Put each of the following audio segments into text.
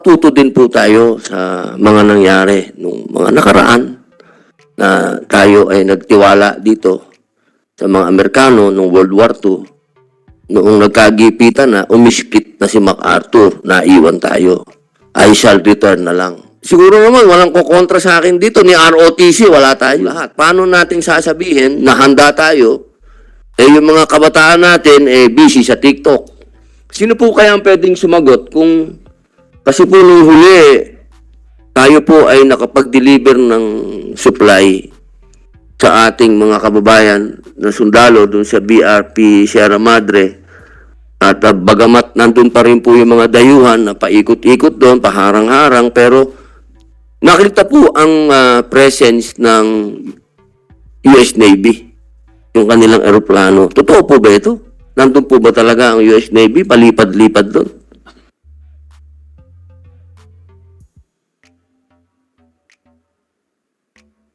Tuto din po tayo sa mga nangyari nung mga nakaraan na tayo ay nagtiwala dito sa mga Amerikano nung World War II. Noong nagkagipitan na, umiskit na si MacArthur, naiwan tayo. I shall return na lang. Siguro naman, walang kukontra sa akin dito. Ni ROTC, wala tayo lahat. Paano natin sasabihin na handa tayo, yung mga kabataan natin, busy sa TikTok? Sino po kaya ang pwedeng sumagot kung kasi po nung huli, tayo po ay nakapag-deliver ng supply sa ating mga kababayan na sundalo dun sa BRP Sierra Madre. At bagamat nandun pa rin po yung mga dayuhan na paikot-ikot doon, paharang-harang, pero nakita po ang presence ng US Navy, yung kanilang eroplano. Totoo po ba ito? Nandun po ba talaga ang US Navy, palipad-lipad doon?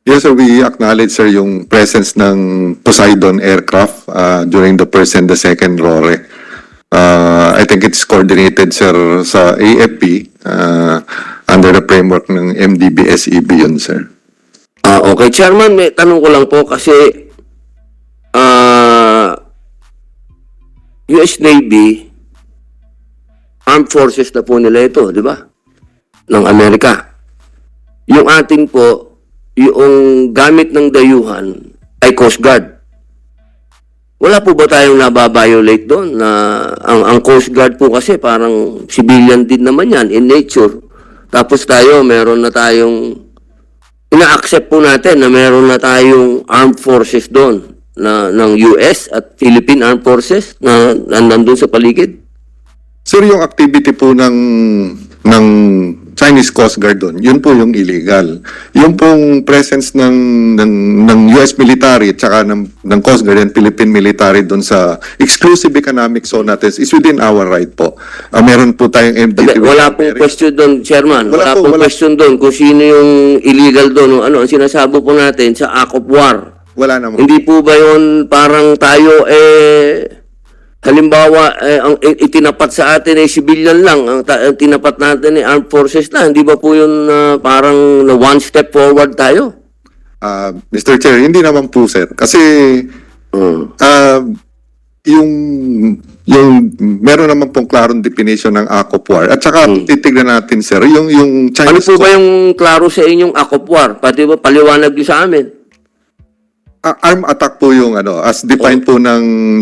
Yes, sir, we acknowledge, sir, yung presence ng Poseidon aircraft during the first and the second RORE. I think it's coordinated, sir, sa AFP under the framework ng MDB-SEB yun, sir. Okay, Chairman, may tanong ko lang po kasi US Navy, armed forces na po nila ito, di ba? Ng Amerika. Yung ating po, yung gamit ng dayuhan ay Coast Guard. Wala po ba tayong nababiolate doon na ang Coast Guard po kasi parang civilian din naman yan in nature. Tapos tayo, meron na tayong ina-accept po natin na meron na tayong armed forces doon na ng US at Philippine Armed Forces na nandun sa paligid. Sir, yung activity po ng Chinese Coast Guard doon, yun po yung illegal. Yung pong presence ng US military at saka ng Coast Guard and Philippine military doon sa exclusive economic zone natin is within our right po. Meron po tayong MDT. Wala pong question doon, Chairman. Wala pong question doon kung sino yung illegal doon. Ano, ang sinasabo po natin sa Act of War. Wala naman. Hindi po ba yun parang tayo halimbawa, ang itinapat sa atin ay civilian lang, ang tinapat natin ay armed forces na. Hindi ba po yun parang one step forward tayo? Mr. Chair, hindi naman po, sir. Kasi yung meron naman pong klarong definition ng Act of War. At saka titignan natin, sir, yung Chinese... Ano po ba yung klaro sa inyong Act of War? Pati ba paliwanag niyo sa amin? Armed attack po yung as defined po ng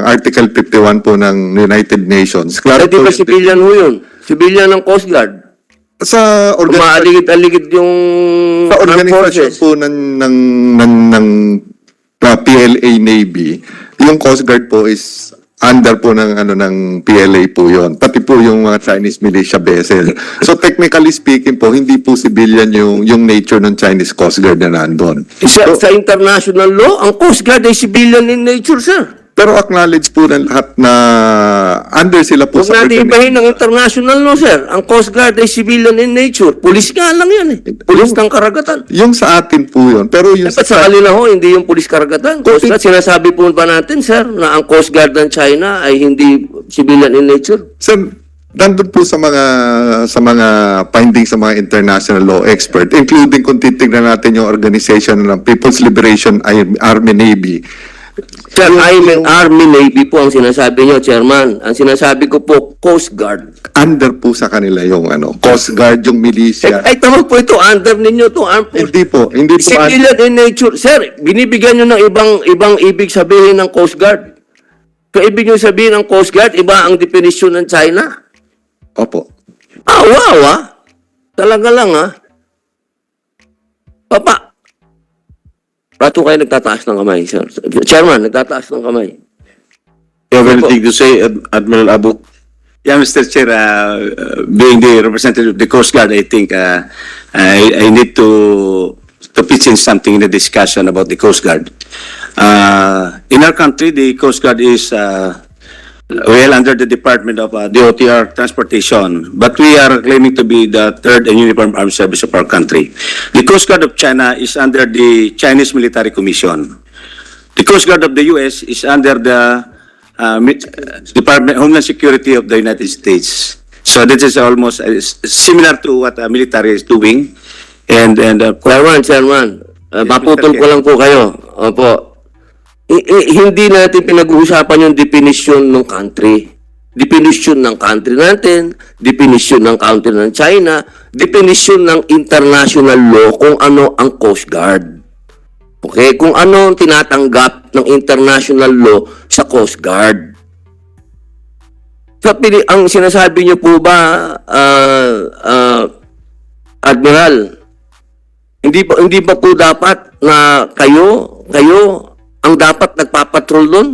Article 51 po ng United Nations. Klaro Di ba civilian ho yun? Civilian ng Coast Guard? Sa Umaaligid-aligid yung organisasyon po ng PLA Navy, yung Coast Guard po is under po ng PLA po yon, pati po yung mga Chinese militia vessel. So technically speaking po, hindi po civilian yung nature ng Chinese Coast Guard na nandun. Sa international law, ang Coast Guard ay civilian in nature, sir. Pero acknowledge po ng lahat na under sila po Huwag natin ibahin ng international law, sir. Ang Coast Guard ay civilian in nature. Pulis nga lang yan eh. Pulis ng karagatan. Yung sa atin po yun. Pero yung sa kanila ho, hindi yung pulis karagatan. Coast Guard, sinasabi po ba natin, sir, na ang Coast Guard ng China ay hindi civilian in nature? Sir, nandun po sa mga findings sa mga international law expert, including kung titignan natin yung organization ng People's Liberation Army Navy. Sir, Army Navy po ang sinasabi nyo, Chairman. Ang sinasabi ko po, Coast Guard. Under po sa kanila yung Coast Guard, yung militia. Ay, tama po ito, under ninyo ito. Hindi po. Civilian in nature. Sir, binibigyan nyo ng ibang ibig sabihin ng Coast Guard. Kung ibig nyo sabihin ng Coast Guard, iba ang definisyon ng China. Opo. Wow, talaga lang, Papa, ba't kayo nagtataas ng kamay, sir? Chairman, nagtataas ng kamay. You have anything to say, Admiral Abu? Yeah, Mr. Chair, being the representative of the Coast Guard, I think I need to pitch in something in the discussion about the Coast Guard. In our country, the Coast Guard is well under the Department of DOTR Transportation, but we are claiming to be the third and uniform armed service of our country. The Coast Guard of China is under the Chinese Military Commission. The Coast Guard of the U.S. is under the Department of Homeland Security of the United States. So this is almost similar to what military is doing. And Chairman, maputol Mr. ko lang po kayo. Opo. Hindi natin pinag-uusapan yung definition ng country. Definition ng country natin, definition ng country ng China, definition ng international law kung ano ang Coast Guard. Okay? Kung ano ang tinatanggap ng international law sa Coast Guard. Ang sinasabi niyo po ba, Admiral, hindi ba po dapat na kayo ang dapat nagpapatrol doon?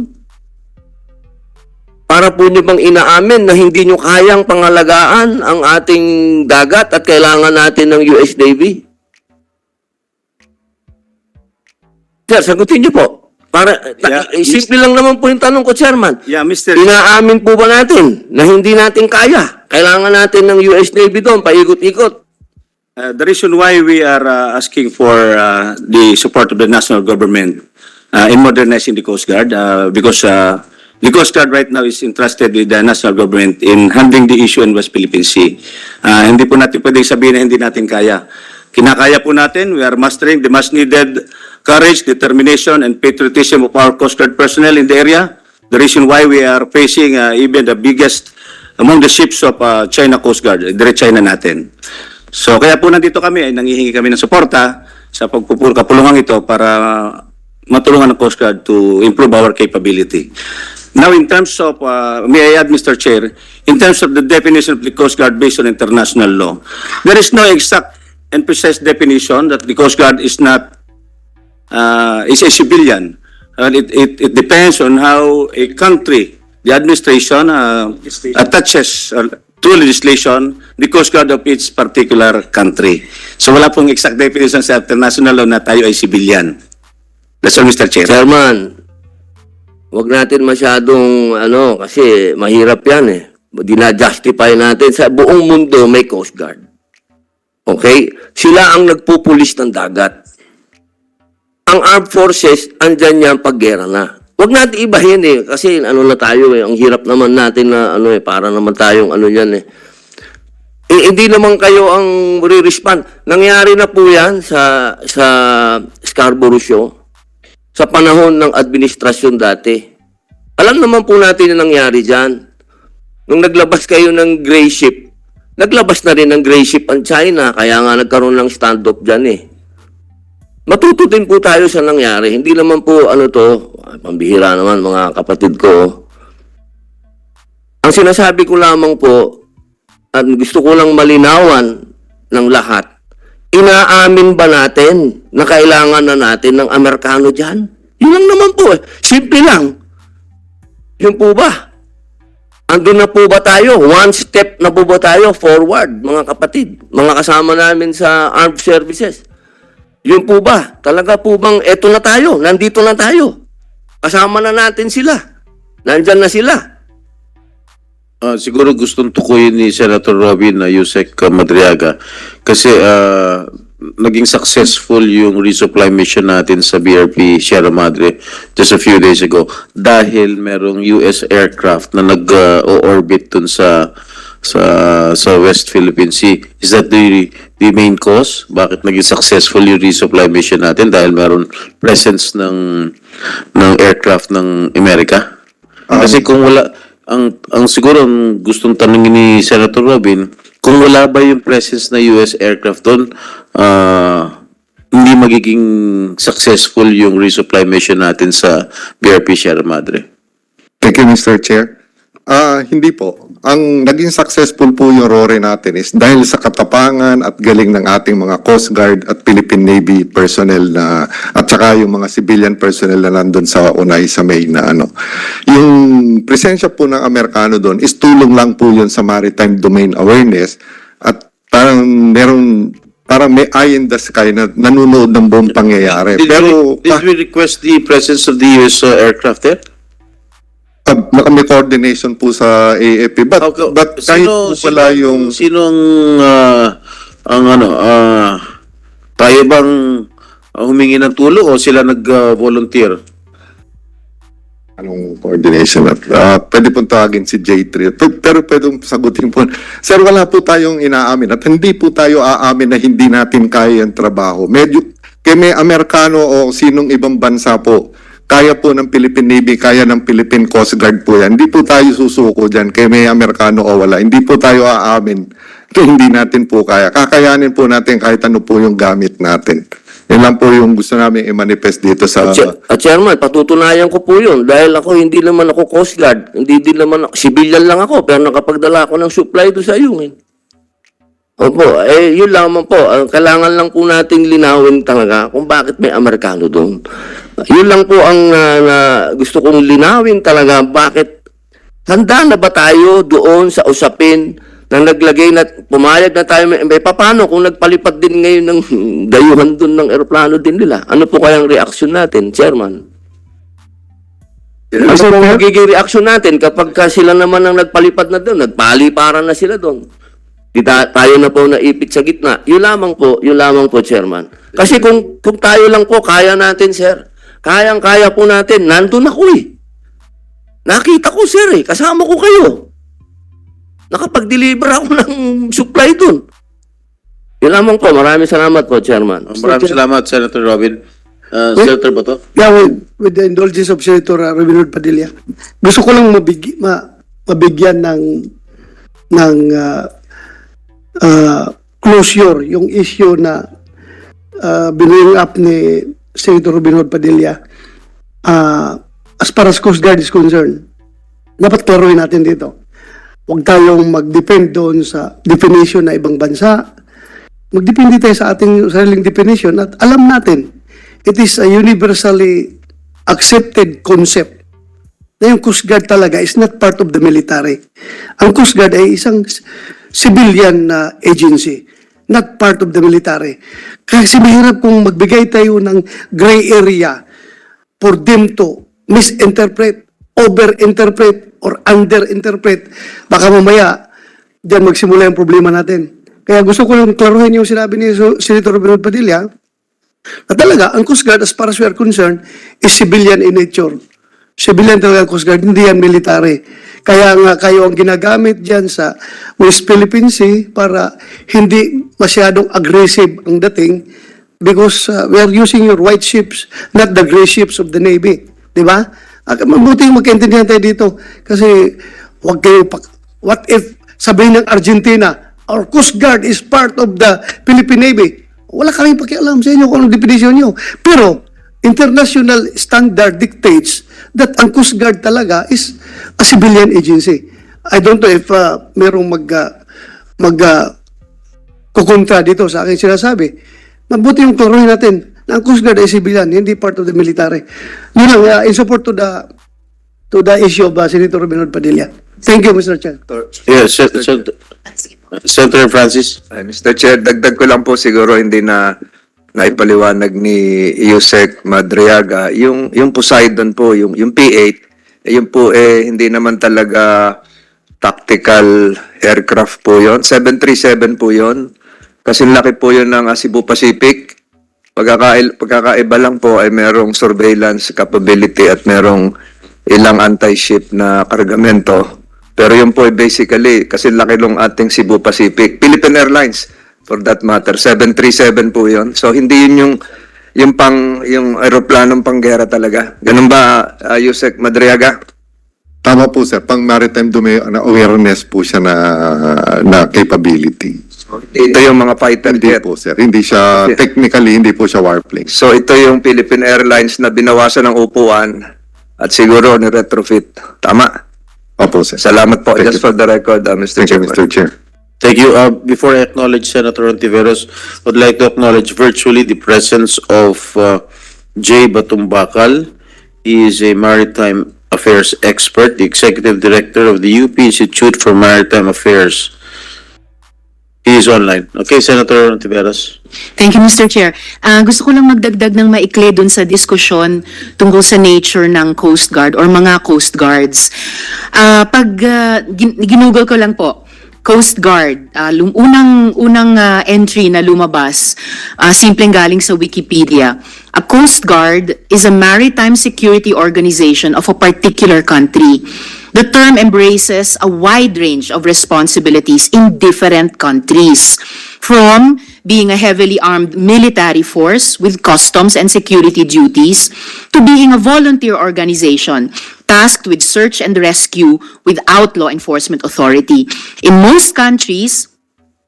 Para po niyo bang inaamin na hindi niyo kayang pangalagaan ang ating dagat at kailangan natin ng US Navy? Sir, sagutin niyo po. Simple lang naman po yung tanong ko, Chairman. yeah, Mr. Inaamin po ba natin na hindi natin kaya? Kailangan natin ng US Navy doon, paikot-ikot. The reason why we are asking for the support of the national government in modernizing the Coast Guard, because the Coast Guard right now is entrusted with the national government in handling the issue in West Philippine Sea. Hindi po natin pwedeng sabihin na hindi natin kaya. Kinakaya po natin. We are mastering the much needed courage, determination, and patriotism of our Coast Guard personnel in the area. The reason why we are facing even the biggest among the ships of China Coast Guard, dire China natin. So kaya po nandito kami, ay nangihingi kami ng suporta sa kapulungan ito para matulungan ng Coast Guard to improve our capability. Now, in terms of, may I add, Mr. Chair, in terms of the definition of the Coast Guard based on international law, there is no exact and precise definition that the Coast Guard is not, is a civilian. It depends on how a country, the administration, attaches to legislation the Coast Guard of its particular country. So wala pong exact definition sa international law na tayo ay civilian. That's all, Mr. Chair. Chairman, wag natin masyadong, kasi mahirap yan eh. Dina-justify natin sa buong mundo may Coast Guard. Okay? Sila ang nagpupulis ng dagat. Ang armed forces, andyan yan pag-gera na. Huwag natin ibahin eh. Kasi na tayo eh. Ang hirap naman natin na para naman tayong yan eh. Hindi naman kayo ang re-respond. Nangyari na po yan sa Scarborough Show. Sa panahon ng administrasyon dati. Alam naman po natin yung nangyari dyan. Nung naglabas kayo ng gray ship, naglabas na rin ng gray ship ang China, kaya nga nagkaroon ng standoff dyan eh. Matuto din po tayo sa nangyari. Hindi naman po pambihira naman mga kapatid ko. Ang sinasabi ko lamang po, at gusto ko lang malinawan ng lahat, inaamin ba natin na kailangan na natin ng Amerikano dyan? Yun lang naman po eh. Simple lang. Yun po ba? Andun na po ba tayo? One step na po ba tayo forward, mga kapatid? Mga kasama namin sa armed services. Yun po ba? Talaga po bang eto na tayo? Nandito na tayo. Kasama na natin sila. Nandyan na sila. Siguro gustong tukuyin ni Senator Robin na Yusek Madriaga kasi naging successful yung resupply mission natin sa BRP Sierra Madre just a few days ago dahil merong US aircraft na nag-orbit dun sa West Philippine Sea. Is that the main cause? Bakit naging successful yung resupply mission natin? Dahil meron presence ng aircraft ng Amerika? Kasi kung wala, ang siguro ang gustong tanongin ni Senator Robin, kung wala ba yung presence na US aircraft doon, hindi magiging successful yung resupply mission natin sa BRP Sierra Madre. Thank you, Mr. Chair. Hindi po. Ang naging successful po yung RORE natin is dahil sa katapangan at galing ng ating mga Coast Guard at Philippine Navy personnel at saka yung mga civilian personnel na nandun sa Unay sa May na Yung presensya po ng Amerikano doon is tulong lang po yun sa maritime domain awareness at parang may eye in the sky na nanonood ng buong pangyayari. Did we request the presence of the US aircraft there? May coordination po sa AFP. But kahit po pala yung... Sino tayo bang humingi ng tulong o sila nag-volunteer? Anong coordination? Pwede pong tawagin si J3. Pero pwedeng sagutin po. Sir, wala po tayong inaamin at hindi po tayo aamin na hindi natin kaya yung trabaho. Medyo, kaya may Amerikano o sinong ibang bansa po, kaya po ng Philippine Navy, kaya ng Philippine Coast Guard po yan. Hindi po tayo susuko dyan, kaya may Amerikano o wala. Hindi po tayo aamin kaya hindi natin po kaya. Kakayanin po natin kahit ano po yung gamit natin. Yan lang po yung gusto namin i-manifest dito sa... Chairman, patutunayan ko po yun. Dahil ako, hindi naman ako Coast Guard. Hindi din naman ako, civilian lang ako. Pero nakapagdala ako ng supply doon sa iyo. Opo, yun lamang po. Kailangan lang po nating linawin talaga kung bakit may Amerikano doon. Yun lang po ang gusto kong linawin talaga. Bakit handa na ba tayo doon sa usapin na naglagay na, pumayag na tayo, may paano kung nagpalipad din ngayon ng dayuhan doon ng eroplano din nila? Ano po kayang reaksyon natin, Chairman? Ano po magiging reaksyon natin kapag sila naman ang nagpalipad na doon, nagpaliparan na sila doon? Tayo na po naipit sa gitna. Yun lamang po, Chairman. Kasi kung tayo lang po, kaya natin, sir. Kayang-kaya po natin. Nandun ako eh. Nakita ko, sir eh. Kasama ko kayo. Nakapag-deliver ako ng supply dun. Yun lamang po. Maraming salamat po, Chairman. Maraming salamat, Senator Robin. Senator Bato? Yeah, with the indulgence of Senator Robin Hood Padilla, gusto ko lang mabigyan ng closure yung issue na binring up ni Senator Robin Hood Padilla as far as Coast Guard is concerned. Dapat klaruhin natin dito. Huwag tayong mag-depend doon sa definition na ibang bansa. Mag-depende tayo sa ating sariling definition at alam natin, it is a universally accepted concept na yung Coast Guard talaga is not part of the military. Ang Coast Guard ay isang civilian agency, not part of the military. Kasi mahirap kung magbigay tayo ng gray area for them to misinterpret, overinterpret, or underinterpret. Baka mamaya, diyan magsimula yung problema natin. Kaya gusto ko lang klaruhin yung sinabi ni Senator Robin Hood Padilla, na talaga, ang Coast Guard, as far as we are concerned, is civilian in nature. Civilian talaga ang Coast Guard, hindi yan military. Kaya nga kayo ang ginagamit dyan sa West Philippine Sea para hindi masyadong aggressive ang dating because we are using your white ships, not the gray ships of the Navy. Diba? Mabuti yung magkaintindihan tayo dito kasi wag kayo what if sabihin ng Argentina, our Coast Guard is part of the Philippine Navy. Wala kaming pakialam sa inyo kung anong definition nyo. Pero, international standard dictates that ang Coast Guard talaga is a civilian agency. I don't know if merong kukontra dito sa aking sinasabi. Mabuti yung klaruhin natin na ang Coast Guard ay civilian, hindi part of the military. Yun lang, in support to the issue of Senator Robin Hood Padilla. Thank you, Mr. Chair. Yes, Senator Francis? Mr. Chair, dagdag ko lang po siguro hindi na naipaliwanag ni Yusek Madriaga. Yung Poseidon po, yung P-8, yun po hindi naman talaga tactical aircraft po yon. 737 po yon. Kasi laki po yun ng Cebu Pacific. Pagkakaiba lang po ay merong surveillance capability at merong ilang anti-ship na kargamento. Pero yun po ay basically, kasi laki lang ating Cebu Pacific. Philippine Airlines, for that matter, 737 po yun. So hindi yun yung aeroplanong panggera talaga. Ganun ba, Yusek Madriaga? Tama po, sir. Pang maritime domain awareness po siya na capability. Ito yung mga fighter Hindi jet. po, sir. Hindi siya, technically, hindi po siya warplane. So ito yung Philippine Airlines na binawasan ng upuan at siguro ni retrofit. Tama? Opo, sir. Salamat po. Thank Just you. for the record, Mr. Thank you, Chairman. Mr. Chair. Thank you. Before I acknowledge Senator Ontiveros, I would like to acknowledge virtually the presence of Jay Batumbakal. He is a maritime affairs expert, the executive director of the UP Institute for Maritime Affairs. He is online. Okay, Senator Ontiveros. Thank you, Mr. Chair. Gusto ko lang magdagdag ng maikli dun sa diskusyon tungkol sa nature ng Coast Guard or mga Coast Guards. Ginugol ko lang po, Coast Guard, unang entry na lumabas, simpleng galing sa Wikipedia. A Coast Guard is a maritime security organization of a particular country. The term embraces a wide range of responsibilities in different countries, from being a heavily armed military force with customs and security duties to being a volunteer organization tasked with search and rescue without law enforcement authority. In most countries,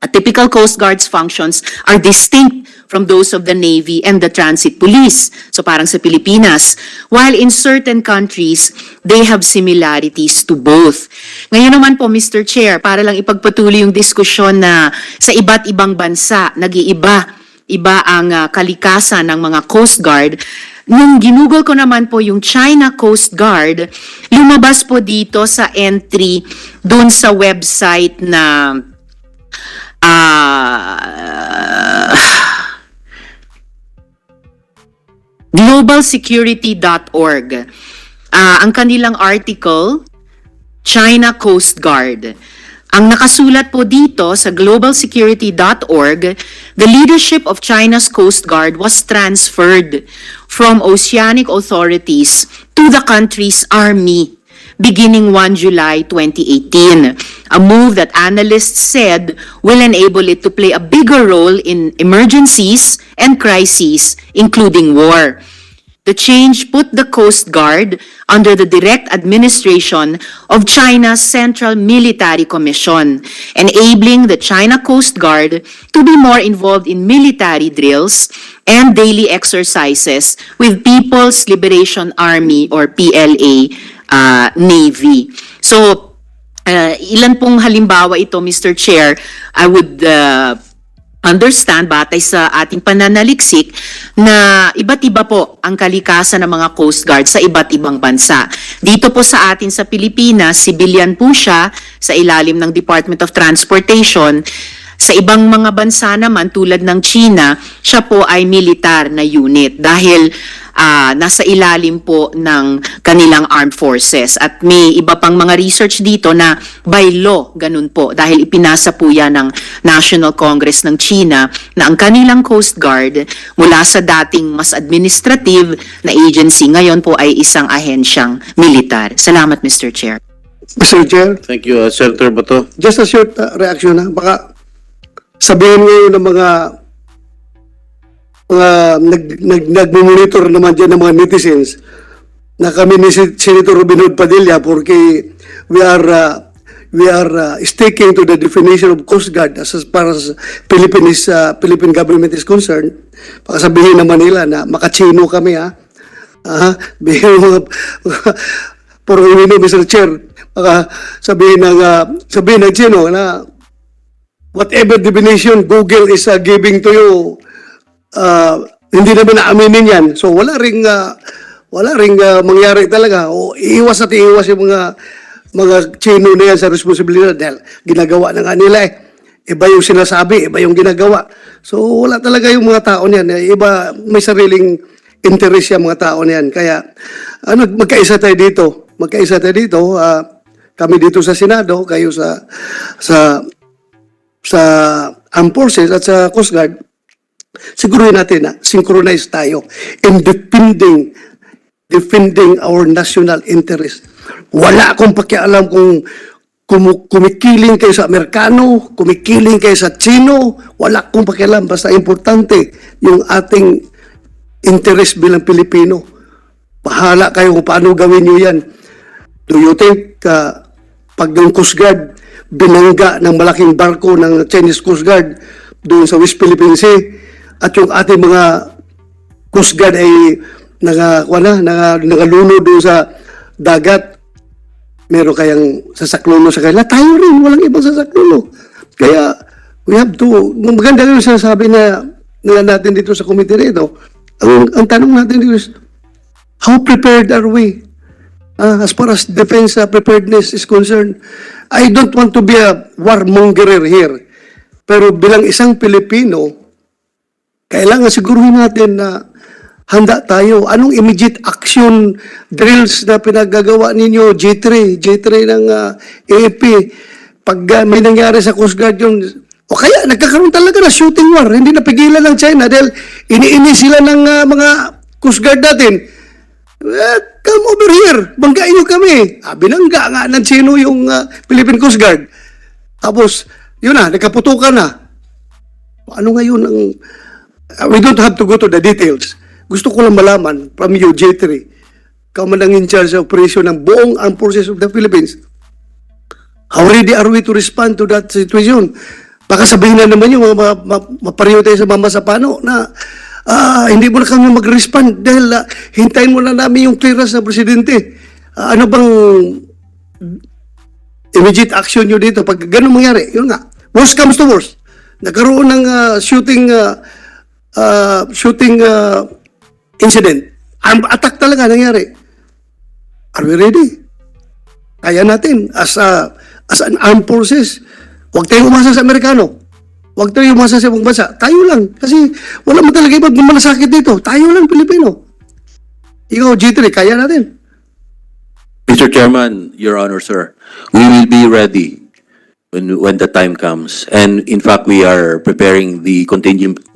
a typical Coast Guard's functions are distinct from those of the Navy and the Transit Police. So parang sa Pilipinas. While in certain countries, they have similarities to both. Ngayon naman po, Mr. Chair, para lang ipagpatuloy yung diskusyon na sa iba't ibang bansa, iba ang kalikasan ng mga Coast Guard. Nung ginugol ko naman po yung China Coast Guard, lumabas po dito sa entry dun sa website na globalsecurity.org. Ang kanilang article, China Coast Guard. Ang nakasulat po dito sa globalsecurity.org, the leadership of China's Coast Guard was transferred from oceanic authorities to the country's army beginning 1 July 2018, a move that analysts said will enable it to play a bigger role in emergencies and crises, including war. The change put the Coast Guard under the direct administration of China's Central Military Commission, enabling the China Coast Guard to be more involved in military drills and daily exercises with People's Liberation Army or PLA Navy. So, ilan pong halimbawa ito, Mr. Chair, I would understand, batay sa ating pananaliksik, na iba't iba po ang kalikasan ng mga Coast Guard sa iba't ibang bansa. Dito po sa atin sa Pilipinas, civilian po siya sa ilalim ng Department of Transportation. Sa ibang mga bansa naman, tulad ng China, siya po ay militar na unit dahil nasa ilalim po ng kanilang armed forces. At may iba pang mga research dito na by law, ganun po, dahil ipinasa po yan ng National Congress ng China na ang kanilang Coast Guard mula sa dating mas administrative na agency, ngayon po ay isang ahensyang militar. Salamat, Mr. Chair. Mr. Chair, Thank you, Senator Bato. just a short reaction na. Baka sabihin ngayon ng mga nag-monitor naman dyan ng mga netizens na kami ni Senator Robin Hood Padilla porque we are sticking to the definition of Coast Guard as far as Philippine government is concerned. Baka sabihin naman nila na makachino kami, ha? Bihin mga puro Mr. Chair, baka sabihin ng chino na whatever definition Google is giving to you, hindi naman naaminin yan. So wala ring mangyari talaga. O iiwas at iiwas yung mga chino na yan sa responsibilidad dahil ginagawa na nga nila eh. Iba yung sinasabi, iba yung ginagawa. So wala talaga yung mga tao niyan. Iba, may sariling interest yung mga tao niyan. Kaya magkaisa tayo dito. Kami dito sa Senado, kayo sa Armed Forces at sa Coast Guard. Siguruhin natin na synchronize tayo in defending our national interest. Wala akong pakialam kung kumikiling kayo sa Amerikano, kumikiling kayo sa Chino, wala akong pakialam. Basta importante yung ating interest bilang Pilipino. Bahala kayo kung paano gawin nyo yan. Do you think pag ng Coast Guard binangga ng malaking barko ng Chinese Coast Guard doon sa West Philippine Sea at yung ating mga Coast Guard ay nangaluno doon sa dagat, meron kayang sasakluno sa kanila? Tayo rin, walang ibang sasakluno. Kaya we have to, maganda yung sinasabi na natin dito sa committee rito. Ang tanong natin dito is, how prepared are we? As far as defense preparedness is concerned, I don't want to be a warmonger here. Pero bilang isang Pilipino, kailangan siguruhin natin na handa tayo. Anong immediate action drills na pinagagawa ninyo, J3 ng AFP? pag may nangyari sa Coast Guard yung, o kaya nagkakaroon talaga na shooting war, hindi napigilan ng China dahil iniinis sila ng mga Coast Guard natin. Come over here, banggain nyo kami. Binangga nga ng Chino yung Philippine Coast Guard. Tapos, yun na, nagkaputukan na. Ano ngayon ang... we don't have to go to the details. Gusto ko lang malaman from you, J3, kamanang in charge sa operation ng buong armed forces of the Philippines. How ready are we to respond to that situation? Baka sabihin na naman yung mapariyo tayo sa Mama Sapano na hindi mo na kami mag-respond dahil hintayin mo na namin yung clearance ng presidente. Ano bang immediate action nyo dito pag ganun mangyari? Yun nga. Worst comes to worst. Nagkaroon ng shooting incident. Attack talaga nangyari. Are we ready? Kaya natin as an armed forces. Huwag tayong umasa sa Amerikano. Huwag tayong umasa sa ibang bansa. Tayo lang. Kasi wala mo talaga ibang malasakit dito. Tayo lang, Pilipino. Ikaw, G3, kaya natin. Mr. Chairman, Your Honor, sir, we will be ready when the time comes. And in fact, we are preparing the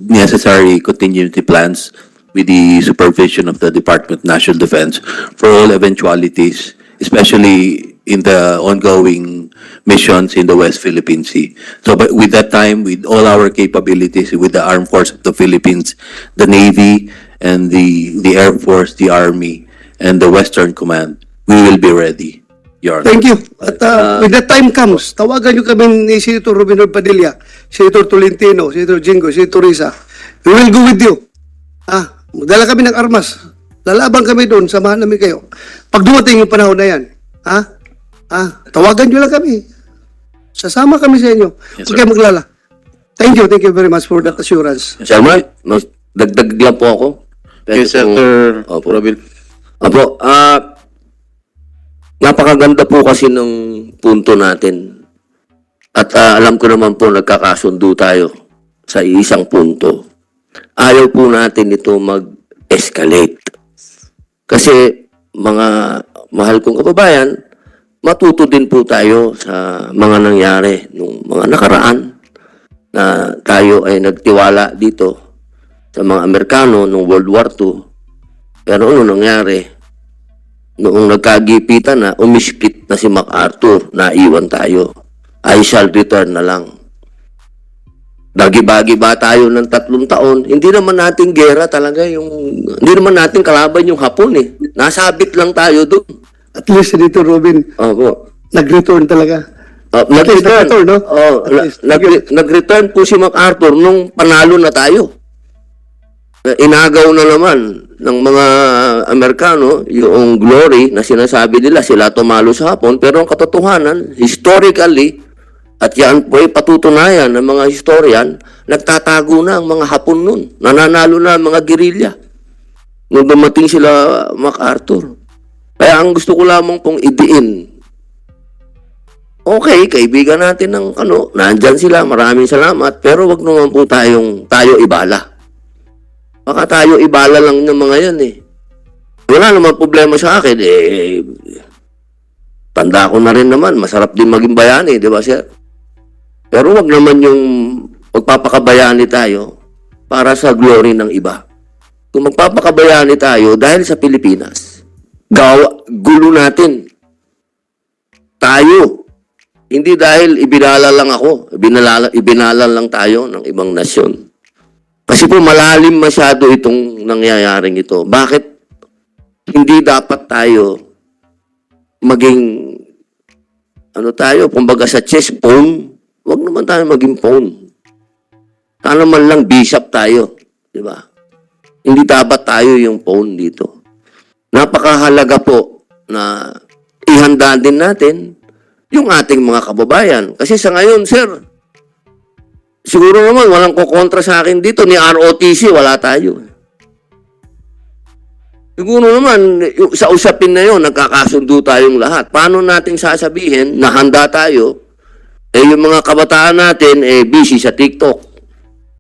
necessary contingency plans with the supervision of the Department of National Defense for all eventualities, especially in the ongoing missions in the West Philippine Sea. So, but with that time, with all our capabilities, with the Armed Force of the Philippines, the Navy, and the Air Force, the Army, and the Western Command, we will be ready, Your Honor. Thank you. At when the time comes, tawagan nyo kami ni Senator Robinor Padilla, Senator Tolentino, Senator Jingo, Senator Risa. We will go with you. Dala kami ng armas. Lalaban kami doon, samahan namin kayo. Pag dumating yung panahon na yan, tawagan nyo lang kami. Sasama kami sa inyo. Yes, Huwag kayo maglala. Thank you very much for that assurance. Chairman, dagdag lang po ako. Okay, Senator Opo. Robin. Opo, napakaganda po kasi ng punto natin. At alam ko naman po nagkakasundo tayo sa isang punto. Ayaw po natin ito mag-escalate. Kasi mga mahal kong kababayan, matuto din po tayo sa mga nangyari nung mga nakaraan na tayo ay nagtiwala dito sa mga Amerikano nung World War II. Pero ano nangyari? Noong nagkagipitan na, umiskit na si MacArthur, naiwan tayo. I shall return na lang. Bagi-bagi ba tayo ng 3 taon? Hindi naman natin gera talaga hindi naman natin kalaban yung Hapon eh. Nasabit lang tayo doon. At least, Senator Robin, Opo. nag-return talaga. Nag-return. nag-return, no? At least, Nag-return po si MacArthur nung panalo na tayo. Inagaw na naman ng mga Amerikano yung glory na sinasabi nila sila tumalo sa Hapon, pero ang katotohanan, historically, at yan po ay patutunayan ng mga historian, nagtatago na ang mga Hapon nun. Nananalo na ang mga gerilya nung dumating sila MacArthur. Kaya ang gusto ko lamang pong idiin, okay, kaibigan natin ng nandyan sila, maraming salamat, pero wag naman po tayo ibala. Baka tayo ibala lang ng mga yan eh. Wala naman problema sa akin tanda ko na rin naman, masarap din maging bayani, di ba sir? Pero wag naman yung magpapakabayani tayo para sa glory ng iba. Kung magpapakabayani tayo dahil sa Pilipinas, gulo natin. Tayo. Hindi dahil ibinala lang ako, ibinala lang tayo ng ibang nasyon. Kasi po malalim masyado itong nangyayaring ito. Bakit hindi dapat tayo maging kumbaga sa chess phone, wag naman tayo maging phone. Sana man lang bishop tayo, di ba? Hindi dapat tayo yung phone dito. Napakahalaga po na ihanda din natin yung ating mga kababayan. Kasi sa ngayon, sir, siguro naman walang kukontra sa akin dito. Ni ROTC, wala tayo. Siguro naman, sa usapin na yun, nagkakasundo tayong lahat. Paano natin sasabihin na handa tayo, yung mga kabataan natin, busy sa TikTok.